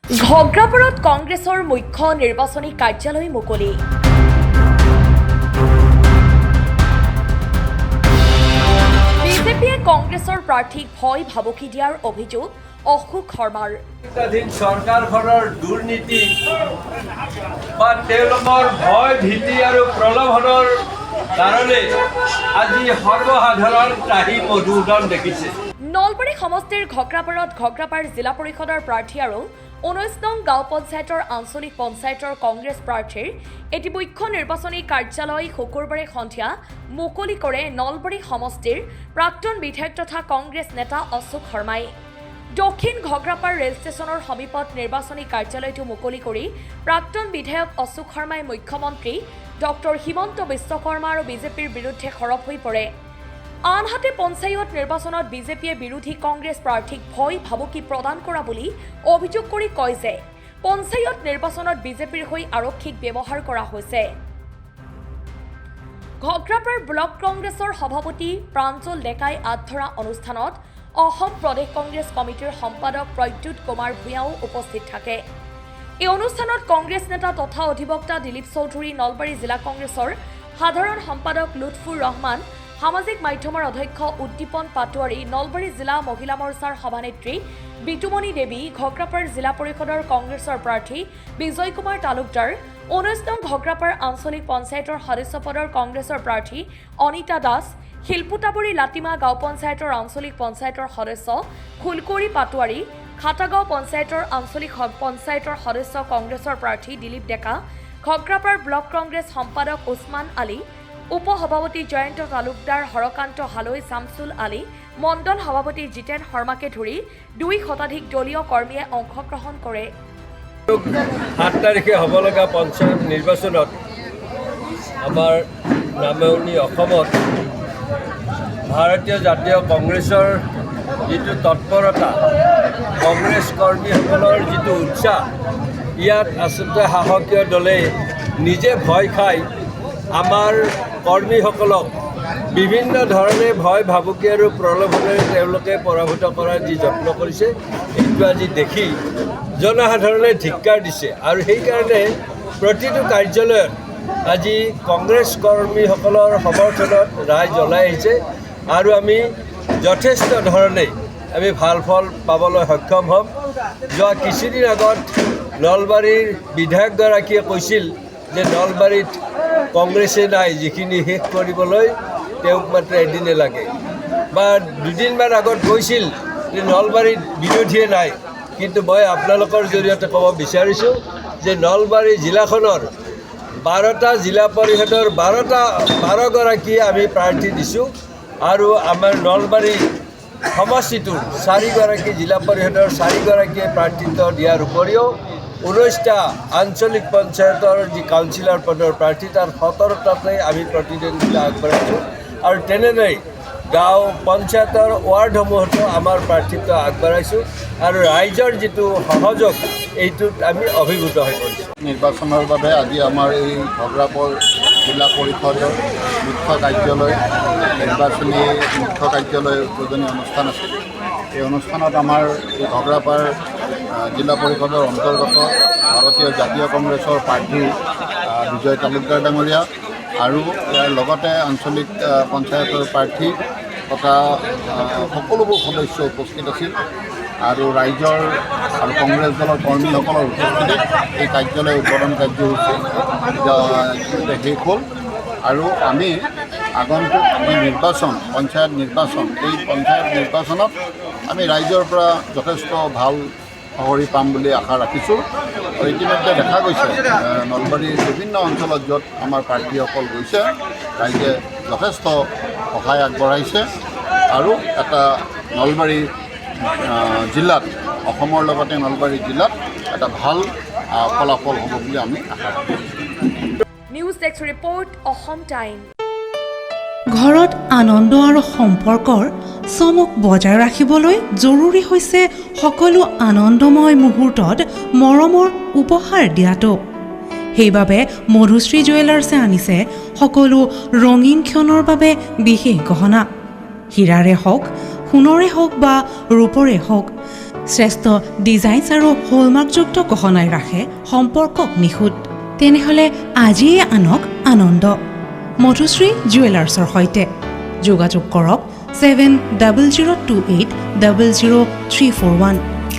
ঘগ্ৰাপাৰত কংগ্ৰেছৰ মুখ্য নিৰ্বাচনী কাৰ্যালয় মুকলি। বিজেপিয়ে কংগ্ৰেছৰ প্ৰাৰ্থীক ভয় ভাবুকি দিয়াৰ অভিযোগ অশোক শৰ্মাৰ। চৰকাৰখনৰ দুৰ্নীতি বা তেওঁলোকৰ ভয় ভীতি আৰু প্ৰলোভনৰ কাৰণে আজি সৰ্বসাধাৰণ ত্ৰাহি মধুসূদন দেখিছে। নলবাৰী সমষ্টিৰ ঘগ্ৰাপাৰ জিলা পৰিষদৰ প্ৰাৰ্থী আৰু 19 নং গাঁও পঞ্চায়তৰ আঞ্চলিক পঞ্চায়তৰ কংগ্ৰেছ প্ৰাৰ্থীৰ এটি মুখ্য নিৰ্বাচনী কাৰ্যালয় শুকুৰবাৰে সন্ধিয়া মুকলি কৰে নলবাৰী সমষ্টিৰ প্ৰাক্তন বিধায়ক তথা কংগ্ৰেছ নেতা অশোক শৰ্মাই। দক্ষিণ ঘগ্ৰাপাৰ ৰেল ষ্টেচনৰ সমীপত নিৰ্বাচনী কাৰ্যালয়টো মুকলি কৰি প্ৰাক্তন বিধায়ক অশোক শৰ্মাই মুখ্যমন্ত্ৰী ডক্টৰ হিমন্ত বিশ্ব শৰ্মা আৰু বিজেপিৰ বিৰুদ্ধে সৰব হৈ পৰে। আনহাতে পঞ্চায়ত নিৰ্বাচনত বিজেপিয়ে বিৰোধী কংগ্ৰেছ প্ৰাৰ্থীক ভয় ভাবুকি প্ৰদান কৰা বুলি অভিযোগ কৰি কয় যে পঞ্চায়ত নিৰ্বাচনত বিজেপিৰ হৈ আৰক্ষীক ব্যৱহাৰ কৰা হৈছে। ঘগ্ৰাপাৰ ব্লক কংগ্ৰেছৰ সভাপতি প্ৰাঞ্জল ডেকাই আঁত ধৰা অনুষ্ঠানত অসম প্ৰদেশ কংগ্ৰেছ কমিটিৰ সম্পাদক প্ৰদ্যুৎ কুমাৰ ভূঞাও উপস্থিত থাকে। এই অনুষ্ঠানত কংগ্ৰেছ নেতা তথা অধিবক্তা দিলীপ চৌধুৰী, নলবাৰী জিলা কংগ্ৰেছৰ সাধাৰণ সম্পাদক লুৎফুৰ ৰহমান, সামাজিক মাধ্যমৰ অধ্যক্ষ উদ্দীপন পাটোৱাৰী, নলবাৰী জিলা মহিলা মৰ্চাৰ সভানেত্ৰী বিতুমণি দেৱী, ঘগ্ৰাপাৰ জিলা পৰিষদৰ কংগ্ৰেছৰ প্ৰাৰ্থী বিজয় কুমাৰ তালুকদাৰ, 19 নং ঘগ্ৰাপাৰ আঞ্চলিক পঞ্চায়তৰ সদস্য পদৰ কংগ্ৰেছৰ প্ৰাৰ্থী অনিতা দাস, শিলপুটাবৰী লাটিমা গাঁও পঞ্চায়তৰ আঞ্চলিক পঞ্চায়তৰ সদস্য ফুলকুৰি পাটোৱাৰী, খাটাগাঁও পঞ্চায়তৰ আঞ্চলিক পঞ্চায়তৰ সদস্য কংগ্ৰেছৰ প্ৰাৰ্থী দিলীপ ডেকা, ঘগ্ৰাপাৰ ব্লক কংগ্ৰেছ সম্পাদক উছমান আলী, উপ-সভাপতি জয়ন্ত তালুকদাৰ, হৰকান্ত হালৈ, শামছুল আলী, মণ্ডল সভাপতি জিতেন শৰ্মাকে ধৰি 2 শতাধিক দলীয় কৰ্মীয়ে অংশগ্ৰহণ কৰে। 7 তাৰিখে হ'ব লগা পঞ্চায়ত নিৰ্বাচনত আমাৰ নামনি অসমত ভাৰতীয় জাতীয় কংগ্ৰেছৰ যিটো তৎপৰতা, কংগ্ৰেছ কৰ্মীসকলৰ যিটো উৎসাহ, ইয়াত আচলতে শাসকীয় দলে নিজে ভয় খাই আমাৰ কৰ্মীসকলক বিভিন্ন ধৰণে ভয় ভাবুকি আৰু প্ৰলোভনেৰে তেওঁলোকে পৰাভূত কৰাৰ যি যত্ন কৰিছে, সেইটো আজি দেখি জনসাধাৰণে ধিক্কাৰ দিছে। আৰু সেইকাৰণে প্ৰতিটো কাৰ্যালয়ত আজি কংগ্ৰেছ কৰ্মীসকলৰ সমৰ্থনত ৰাইজ ওলাই আহিছে আৰু আমি যথেষ্ট ধৰণে আমি ভাল ফল পাবলৈ সক্ষম হ'ম। যোৱা কিছুদিন আগত নলবাৰীৰ বিধায়কগৰাকীয়ে কৈছিল যে নলবাৰীত কংগ্ৰেছে নাই, যিখিনি শেষ কৰিবলৈ তেওঁক মাত্ৰ এদিনে লাগে, বা দুদিনমান আগত কৈছিল যে নলবাৰীত বিৰোধীয়ে নাই। কিন্তু মই আপোনালোকৰ জৰিয়তে ক'ব বিচাৰিছোঁ যে নলবাৰী জিলাখনৰ 12টা জিলা পৰিষদৰ 12গৰাকীয়ে আমি প্ৰাৰ্থী দিছোঁ আৰু আমাৰ নলবাৰী সমষ্টিটোৰ 4গৰাকী জিলা পৰিষদৰ 4গৰাকীয়ে প্ৰাৰ্থিত্ব দিয়াৰ উপৰিও 19টা আঞ্চলিক পঞ্চায়তৰ যি কাউন্সিলৰ পদৰ প্ৰাৰ্থী, তাৰ 17টাতে আমি প্ৰতিদ্বন্দ্বিতা আগবঢ়াইছোঁ আৰু তেনেদৰে গাঁও পঞ্চায়তৰ ৱাৰ্ডসমূহতো আমাৰ প্ৰাৰ্থিত্ব আগবঢ়াইছোঁ আৰু ৰাইজৰ যিটো সহযোগ, এইটোত আমি অভিভূত হৈ পৰিছোঁ। নিৰ্বাচনৰ বাবে আজি আমাৰ এই ঘগ্ৰাপাৰ জিলা পৰিষদৰ মুখ্য কাৰ্যালয়, নিৰ্বাচনী মুখ্য কাৰ্যালয় উদ্বোধনী অনুষ্ঠান আছিল। এই অনুষ্ঠানত আমাৰ এই ঘগ্ৰাপাৰ জিলা পৰিষদৰ অন্তৰ্গত ভাৰতীয় জাতীয় কংগ্ৰেছৰ প্ৰাৰ্থী বিজয় তালুকদাৰ ডাঙৰীয়া আৰু ইয়াৰ লগতে আঞ্চলিক পঞ্চায়তৰ প্ৰাৰ্থী তথা সকলোবোৰ সদস্য উপস্থিত আছিল আৰু ৰাইজৰ আৰু কংগ্ৰেছ দলৰ কৰ্মীসকলৰ উপস্থিতিত এই কাৰ্যালয় উদ্বোধন কাৰ্যসূচী শেষ হ'ল। আৰু আমি আগন্তুক যি নিৰ্বাচন, পঞ্চায়ত নিৰ্বাচন, এই পঞ্চায়ত নিৰ্বাচনত আমি ৰাইজৰ পৰা যথেষ্ট ভাল সঁহাৰি পাম বুলি আশা ৰাখিছোঁ। আৰু ইতিমধ্যে দেখা গৈছে নলবাৰীৰ বিভিন্ন অঞ্চলত য'ত আমাৰ প্ৰাৰ্থীসকল গৈছে, ৰাইজে যথেষ্ট সহায় আগবঢ়াইছে আৰু এটা নলবাৰী জিলাত, অসমৰ লগতে নলবাৰী জিলাত এটা ভাল ফলাফল হ'ব বুলি আমি আশা ৰাখিছোঁ। News desk report, Assam time. ঘৰত আনন্দ আৰু সম্পৰ্কৰ চমক বজাই ৰাখিবলৈ জৰুৰী হৈছে সকলো আনন্দময় মুহূৰ্তত মৰমৰ উপহাৰ দিয়াটো। সেইবাবে মধুশ্ৰী জুৱেলাৰ্ছে আনিছে সকলো ৰঙীন ক্ষণৰ বাবে বিশেষ গহনা। হীৰাৰে হওক, সোণৰে হওক বা ৰূপৰে হওক, শ্ৰেষ্ঠ ডিজাইনছ আৰু হলমাৰ্কযুক্ত গহনাই ৰাখে সম্পৰ্কক নিখুঁত। তেনেহ'লে আজিয়ে আনক আনন্দ মধুশ্ৰী জুৱেলাৰ্ছৰ সৈতে। যোগাযোগ কৰক 7028000341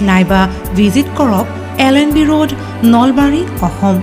নাইবা ভিজিট কৰক LNB ৰোড, নলবাৰী, অসম।